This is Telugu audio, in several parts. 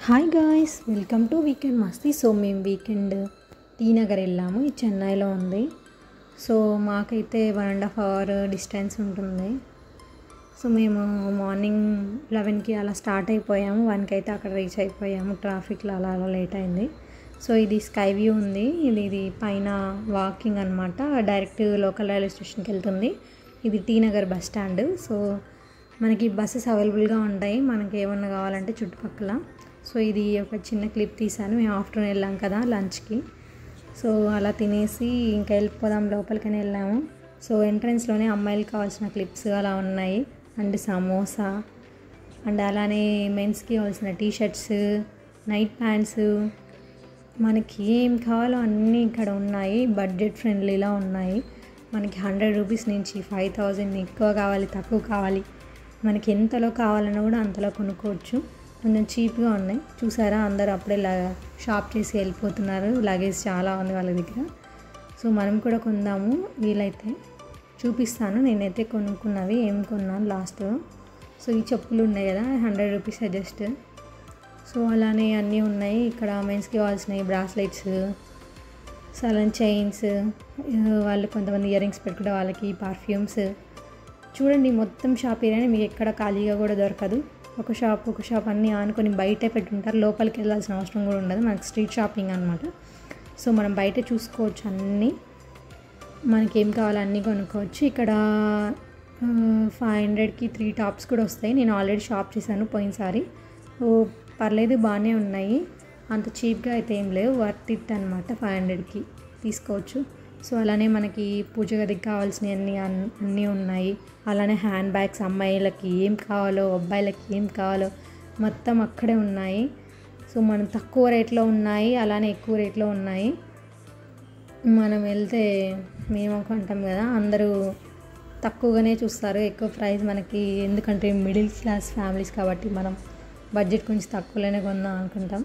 Hi guys, welcome to weekend Masti. So మేము వీకెండ్ టీ నగర్ వెళ్ళాము. ఇది చెన్నైలో ఉంది. సో మాకైతే 1.5 అవర్ డిస్టెన్స్ ఉంటుంది. సో మేము మార్నింగ్ 11కి అలా స్టార్ట్ అయిపోయాము. 1కి అయితే అక్కడ రీచ్ అయిపోయాము. ట్రాఫిక్లో అలా లేట్ అయింది. సో ఇది స్కై వ్యూ ఉంది. ఇది పైన వాకింగ్ అనమాట. డైరెక్ట్ లోకల్ రైల్వే స్టేషన్కి వెళ్తుంది. ఇది T Nagar bus stand. So మనకి బస్సెస్ అవైలబుల్గా ఉంటాయి మనకి ఏమన్నా కావాలంటే చుట్టుపక్కల. సో ఇది ఒక చిన్న క్లిప్ తీసాను. మేము ఆఫ్టర్నూన్ వెళ్ళాం కదా లంచ్కి. సో అలా తినేసి ఇంకా వెళ్ళిపోదాం లోపలికనే వెళ్ళాము. సో ఎంట్రన్స్లోనే అమ్మాయిలకు కావాల్సిన క్లిప్స్ అలా ఉన్నాయి, అండ్ సమోసా, అండ్ అలానే మెన్స్కి కావాల్సిన టీషర్ట్స్, నైట్ ప్యాంట్స్, మనకి ఏం కావాలో అన్నీ ఇక్కడ ఉన్నాయి. బడ్జెట్ ఫ్రెండ్లీలా ఉన్నాయి. మనకి 100 రూపీస్ నుంచి 5000, ఎక్కువ కావాలి తక్కువ కావాలి, మనకి ఎంతలో కావాలన్నా కూడా అంతలో కొనుక్కోవచ్చు. కొంచెం చీప్గా ఉన్నాయి. చూసారా, అందరూ అప్పుడే షాప్ చేసి వెళ్ళిపోతున్నారు. లగేజ్ చాలా ఉంది వాళ్ళ దగ్గర. సో మనం కూడా కొందాము, వీలైతే చూపిస్తాను. నేనైతే కొనుక్కున్నవి ఏం కొన్నాను లాస్ట్లో. సో ఈ చెప్పులు ఉన్నాయి కదా, 100 రూపీస్ జస్ట్. సో అలానే అన్నీ ఉన్నాయి ఇక్కడ. మెన్స్కి కావాల్సినవి బ్రాస్లెట్స్, సలన్ చైన్స్, వాళ్ళు కొంతమంది ఇయర్ రింగ్స్ పెట్టుకుంటే వాళ్ళకి పర్ఫ్యూమ్స్. చూడండి, మొత్తం షాప్ ఏరియానే మీకు ఎక్కడ ఖాళీగా కూడా దొరకదు. ఒక షాప్ అన్నీ ఆనుకొని బయటే పెట్టుంటారు. లోపలికి వెళ్ళాల్సిన అవసరం కూడా ఉండదు. మనకి స్ట్రీట్ షాపింగ్ అనమాట. సో మనం బయట చూసుకోవచ్చు అన్నీ, మనకి ఏం కావాలో అన్నీ కొనుక్కోవచ్చు. ఇక్కడ 500కి 3 టాప్స్ కూడా వస్తాయి. నేను ఆల్రెడీ షాప్ చేశాను పోయినసారి. పర్లేదు, బాగానే ఉన్నాయి. అంత చీప్గా అయితే ఏం లేవు. వర్త్ ఇట్ అనమాట. 500కి తీసుకోవచ్చు. సో అలానే మనకి పూజ గదికి కావాల్సినవి అన్నీ ఉన్నాయి. అలానే హ్యాండ్ బ్యాగ్స్, అమ్మాయిలకి ఏం కావాలో అబ్బాయిలకి ఏం కావాలో మొత్తం అక్కడే ఉన్నాయి. సో మనం తక్కువ రేట్లో ఉన్నాయి, అలానే ఎక్కువ రేట్లో ఉన్నాయి. మనం వెళ్తే మేము కొంటాం కదా, అందరూ తక్కువగానే చూస్తారు. ఎక్కువ ప్రైస్ మనకి, ఎందుకంటే మిడిల్ క్లాస్ ఫ్యామిలీస్ కాబట్టి మనం బడ్జెట్ కొంచెం తక్కువలోనే కొందాం అనుకుంటాం.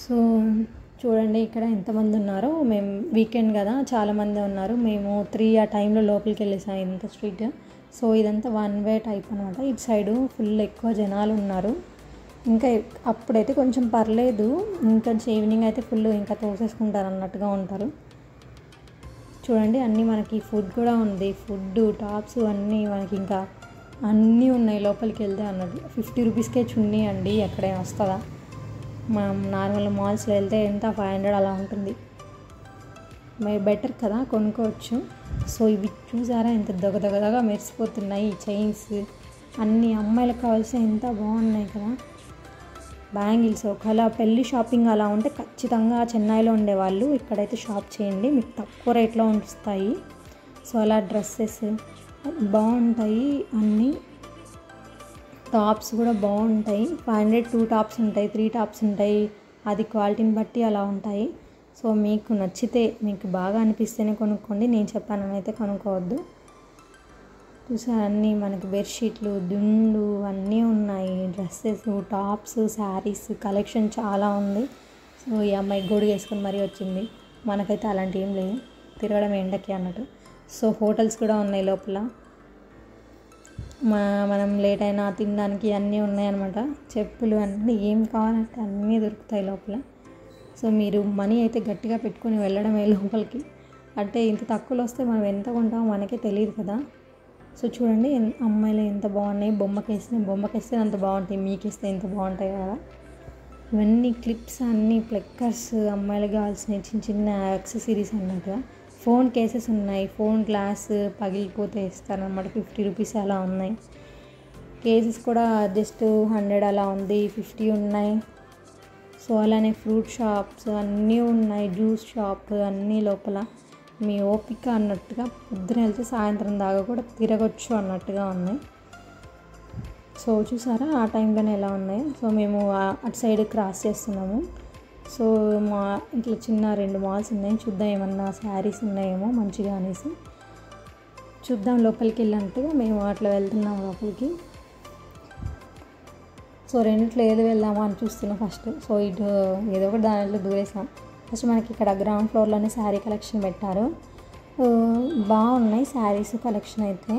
సో చూడండి ఇక్కడ ఎంతమంది ఉన్నారో. మేము వీకెండ్ కదా, చాలామంది ఉన్నారు. మేము 3 ఆ టైంలో లోపలికి వెళ్ళేసాం ఇంత స్ట్రీట్. సో ఇదంతా 1 వే టైప్ అనమాట. ఇటు సైడు ఫుల్ ఎక్కువ జనాలు ఉన్నారు. ఇంకా అప్పుడైతే కొంచెం పర్లేదు, ఇంకా ఈవినింగ్ అయితే ఫుల్ ఇంకా తోసేసుకుంటారు అన్నట్టుగా ఉంటారు. చూడండి, అన్నీ మనకి ఫుడ్ కూడా ఉంది. ఫుడ్, టాప్స్ అన్నీ మనకి ఇంకా అన్నీ ఉన్నాయి లోపలికి వెళ్తే అన్నట్టు. 50 రూపీస్కే చున్నీ అండి, ఎక్కడైనా వస్తుందా? మనం నార్మల్ మాల్స్లో వెళ్తే ఎంత 500 అలా ఉంటుంది. మరి బెటర్ కదా, కొనుక్కోవచ్చు. సో ఇవి చూసారా ఎంత దొగదొగదగా మెరిసిపోతున్నాయి. చైన్స్ అన్నీ అమ్మాయిలకు కావాల్సి ఎంత బాగున్నాయి కదా. బ్యాంగిల్స్, ఒకవేళ పెళ్ళి షాపింగ్ అలా ఉంటే ఖచ్చితంగా చెన్నైలో ఉండేవాళ్ళు ఇక్కడైతే షాప్ చేయండి, మీకు తక్కువ రేట్లో వస్తాయి. సో అలా డ్రెస్సెస్ బాగుంటాయి. అన్నీ టాప్స్ కూడా బాగుంటాయి. 500 2 టాప్స్ ఉంటాయి, 3 టాప్స్ ఉంటాయి. అది క్వాలిటీని బట్టి అలా ఉంటాయి. సో మీకు నచ్చితే, మీకు బాగా అనిపిస్తేనే కొనుక్కోండి. నేను చెప్పానని అయితే కొనుక్కోవద్దు. చూసారు, అన్నీ మనకి బెడ్షీట్లు, దుండు అన్నీ ఉన్నాయి. డ్రెస్సెస్, టాప్స్, శారీస్ కలెక్షన్ చాలా ఉంది. సో ఈ అమ్మాయి గొడుగు వేసుకొని మరీ వచ్చింది. మనకైతే అలాంటి ఏం లేదు, తిరగడం ఎండకి అన్నట్టు. సో హోటల్స్ కూడా ఉన్నాయి లోపల. మనం లేట్ అయినా తినడానికి అన్నీ ఉన్నాయన్నమాట. చెప్పులు అన్నీ ఏం కావాలంటే అన్నీ దొరుకుతాయి లోపల. సో మీరు మనీ అయితే గట్టిగా పెట్టుకొని వెళ్ళడమే లోపలికి. అంటే ఇంత తక్కువలో వస్తే మనం ఎంత కొంటామో మనకే తెలియదు కదా. సో చూడండి, అమ్మాయిలు ఎంత బాగున్నాయి. బొమ్మకేస్తే అంత బాగుంటాయి, మీకేస్తే ఎంత బాగుంటాయి కదా. ఇవన్నీ క్లిప్స్, అన్నీ ప్లెక్కర్స్, అమ్మాయిలకు కావాల్సిన చిన్న చిన్న యాక్సెసరీస్ అన్నట్టుగా. ఫోన్ కేసెస్ ఉన్నాయి. ఫోన్ గ్లాస్ పగిలిపోతే ఇస్తారనమాట. 50 రూపీస్ అలా ఉన్నాయి. కేసెస్ కూడా జస్ట్ 100 అలా ఉంది, 50 ఉన్నాయి. సో అలానే ఫ్రూట్ షాప్స్ అన్నీ ఉన్నాయి, జ్యూస్ షాప్ అన్నీ లోపల. మీ ఓపిక అన్నట్టుగా పొద్దున వెళ్తే సాయంత్రం దాకా కూడా తిరగచ్చు అన్నట్టుగా ఉన్నాయి. సో చూసారా ఆ టైంలోనే ఎలా ఉన్నాయి. సో మేము అటు సైడ్ క్రాస్ చేస్తున్నాము. సో ఇట్లా చిన్న 2 మాల్స్ ఉన్నాయి. చూద్దాం, ఏమన్నా శారీస్ ఉన్నాయేమో మంచిగా అనేసి చూద్దాం. లోపలికి వెళ్ళినట్టుగా మేము అట్లా వెళ్తున్నాం లోపలికి. సో రెండిట్లో ఏది వెళ్దామా అని చూస్తున్నాం ఫస్ట్. సో ఇటు ఏదో ఒకటి దానిలో దూరేసాం. ఫస్ట్ మనకి ఇక్కడ గ్రౌండ్ ఫ్లోర్లోనే శారీ కలెక్షన్ పెట్టారు. బాగున్నాయి శారీస్ కలెక్షన్ అయితే.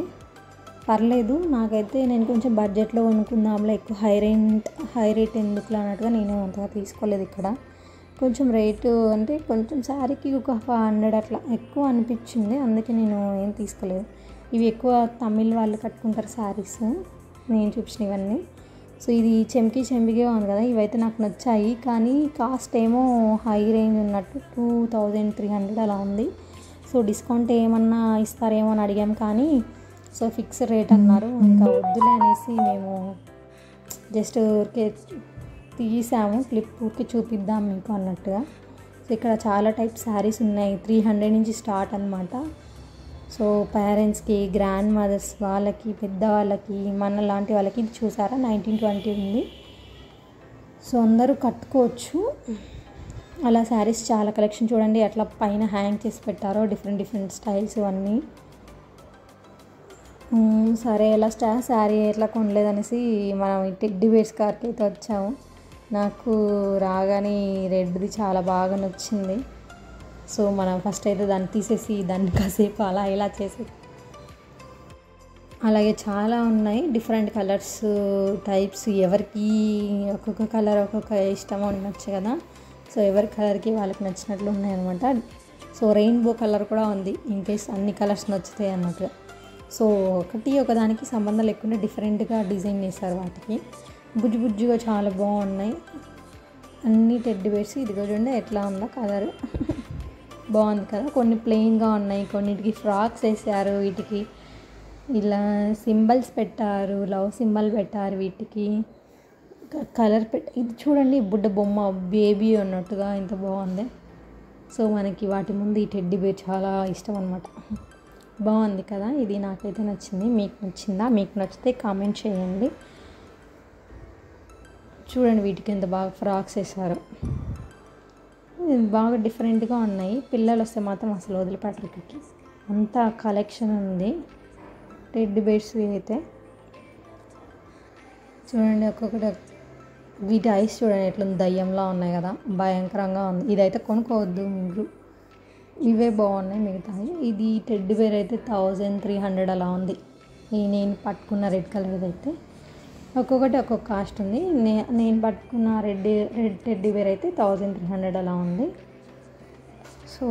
పర్లేదు నాకైతే. నేను కొంచెం బడ్జెట్లో కొనుక్కుందాంలో, ఎక్కువ హై రేట్ ఎందుకులే అన్నట్టుగా నేను అంతగా తీసుకోలేదు ఇక్కడ. కొంచెం రేటు అంటే కొంచెం శారీకి ఒక 500 అట్లా ఎక్కువ అనిపించింది, అందుకే నేను ఏం తీసుకోలేదు. ఇవి ఎక్కువ తమిళ్ వాళ్ళు కట్టుకుంటారు శారీస్ నేను చూపించినవన్నీ. సో ఇది చెంకిగా ఉంది కదా, ఇవైతే నాకు నచ్చాయి. కానీ కాస్ట్ ఏమో హై రేంజ్ ఉన్నట్టు 2300 అలా ఉంది. సో డిస్కౌంట్ ఏమన్నా ఇస్తారేమో అని అడిగాం, కానీ సో ఫిక్స్డ్ రేట్ అన్నారు. ఇంకా వద్దులే అనేసి మేము జస్ట్ ఊరికే తీసాము క్లిప్, ఊరికి చూపిద్దాం మీకు అన్నట్టుగా. సో ఇక్కడ చాలా టైప్ శారీస్ ఉన్నాయి, 300 నుంచి స్టార్ట్ అనమాట. సో పేరెంట్స్కి, గ్రాండ్ మదర్స్ వాళ్ళకి, పెద్దవాళ్ళకి, మన లాంటి వాళ్ళకి ఇది చూసారా 1920 ఉంది. సో అందరూ కట్టుకోవచ్చు అలా శారీస్. చాలా కలెక్షన్ చూడండి అట్లా పైన హ్యాంగ్ చేసి పెట్టారో, డిఫరెంట్ స్టైల్స్ అన్నీ. సరే ఎలా శారీ ఎట్లా కొనలేదనేసి మనం టెడ్డీ బేర్స్ కార్కి అయితే వచ్చాము. నాకు రాగానే రెడ్ది చాలా బాగా నచ్చింది. సో మనం ఫస్ట్ అయితే దాన్ని తీసేసి దాన్ని కాసేపు అలా ఇలా చేసి, అలాగే చాలా ఉన్నాయి డిఫరెంట్ కలర్స్ టైప్స్. ఎవరికి ఒక్కొక్క కలర్ ఒక్కొక్క ఇష్టమో ఉండొచ్చు కదా. సో ఎవరి కలర్కి వాళ్ళకి నచ్చినట్లు ఉన్నాయి అనమాట. సో రెయిన్బో కలర్ కూడా ఉంది, ఇన్కేస్ అన్ని కలర్స్ నచ్చుతాయి అన్నట్టుగా. సో ఒకదానికి సంబంధం లేకుండా డిఫరెంట్గా డిజైన్ చేశారు వాటికి. బుజ్జుగా చాలా బాగున్నాయి అన్ని టెడ్డీ బేర్స్. ఇదిగో చూడండి ఎట్లా ఉందో కలర్ బాగుంది కదా. కొన్ని ప్లెయిన్గా ఉన్నాయి, కొన్నిటికి ఫ్రాక్స్ వేసారు, వీటికి ఇలా సింబల్స్ పెట్టారు, లవ్ సింబల్ పెట్టారు, వీటికి కలర్ ఇది చూడండి బుడ్డ బొమ్మ బేబీ అన్నట్టుగా ఎంత బాగుంది. సో మనకి వాటి ముందు ఈ టెడ్డీ బేర్ చాలా ఇష్టం అనమాట. బాగుంది కదా, ఇది నాకైతే నచ్చింది. మీకు నచ్చిందా? మీకు నచ్చితే కామెంట్ చేయండి. చూడండి వీటికి ఎంత బాగా ఫ్రాక్స్ వేసారు, బాగా డిఫరెంట్గా ఉన్నాయి. పిల్లలు వస్తే మాత్రం అసలు వదిలిపెట్టరు. ఇక్కడికి అంతా కలెక్షన్ ఉంది టెడ్డీ బేర్స్ అయితే. చూడండి ఒక్కొక్కటి, వీటి ఐస్ చూడండి ఎట్లుంది, దయ్యంలా ఉన్నాయి కదా, భయంకరంగా ఉంది. ఇదైతే కొనుక్కోవద్దు మీరు, ఇవే బాగున్నాయి మిగతాయి. ఇది టెడ్డీ బేర్ అయితే 1300 అలా ఉంది. నేను పట్టుకున్న రెడ్ కలర్ అయితే ఒక్కొక్కటి ఒక్కొక్క కాస్ట్ ఉంది. నేను పట్టుకున్న రెడ్ టెడ్డీ బేర్ అయితే 1300 అలా ఉంది. సో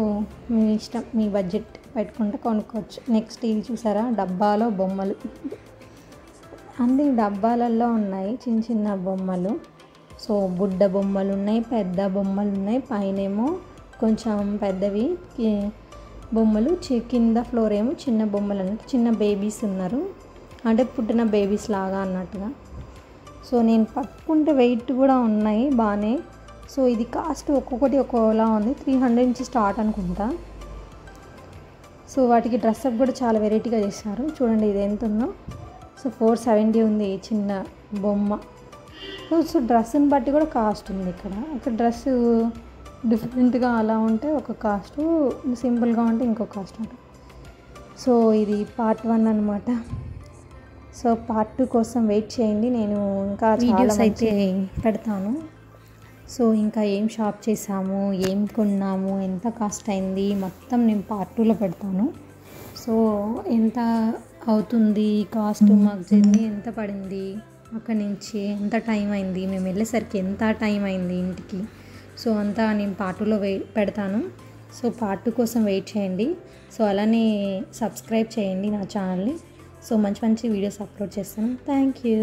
మీ ఇష్టం, మీ బడ్జెట్ పెట్టుకుంటే కొనుక్కోవచ్చు. నెక్స్ట్ ఇది చూసారా, డబ్బాలో బొమ్మలు. అన్ని డబ్బాలలో ఉన్నాయి చిన్న బొమ్మలు. సో బుడ్డ బొమ్మలు ఉన్నాయి, పెద్ద బొమ్మలు ఉన్నాయి. పైనేమో కొంచెం పెద్దవి బొమ్మలు, కింద ఫ్లోర్ ఏమో చిన్న బొమ్మలు అన్నట్టు. చిన్న బేబీస్ ఉన్నారు, అంటే పుట్టిన బేబీస్ లాగా అన్నట్టుగా. సో నేను పట్టుకుంటే వెయిట్ కూడా ఉన్నాయి బాగానే. సో ఇది కాస్ట్ ఒక్కొక్కటి ఒక్కోలా ఉంది, 300 నుంచి స్టార్ట్ అనుకుంటా. సో వాటికి డ్రెస్అప్ కూడా చాలా వెరైటీగా చేశారు. చూడండి ఇది ఎంత ఉందో. సో 470 ఉంది చిన్న బొమ్మ. సో డ్రెస్ని బట్టి కూడా కాస్ట్ ఉంది ఇక్కడ. ఒక డ్రెస్ డిఫరెంట్గా అలా ఉంటే ఒక కాస్ట్, సింపుల్గా ఉంటే ఇంకో కాస్ట్ ఉంటుంది. సో ఇది పార్ట్ 1 అనమాట. సో పార్ట్ 2 కోసం వెయిట్ చేయండి, నేను ఇంకా వీడియోస్ అయితే పెడతాను. సో ఇంకా ఏం షాప్ చేసాము, ఏం కొన్నాము, ఎంత కాస్ట్ అయింది మొత్తం నేను పార్ట్ 2లో పెడతాను. సో ఎంత అవుతుంది కాస్ట్, మాకు జర్నీ ఎంత పడింది, అక్కడి నుంచి ఎంత టైం అయింది, మేము వెళ్ళేసరికి ఎంత టైం అయింది ఇంటికి, సో అంతా నేను పార్ట్ 2లో పెడతాను. సో పార్ట్ 2 కోసం వెయిట్ చేయండి. సో అలానే సబ్స్క్రైబ్ చేయండి నా ఛానల్ని. సో మంచి వీడియోస్ అప్లోడ్ చేస్తాను. Thank you.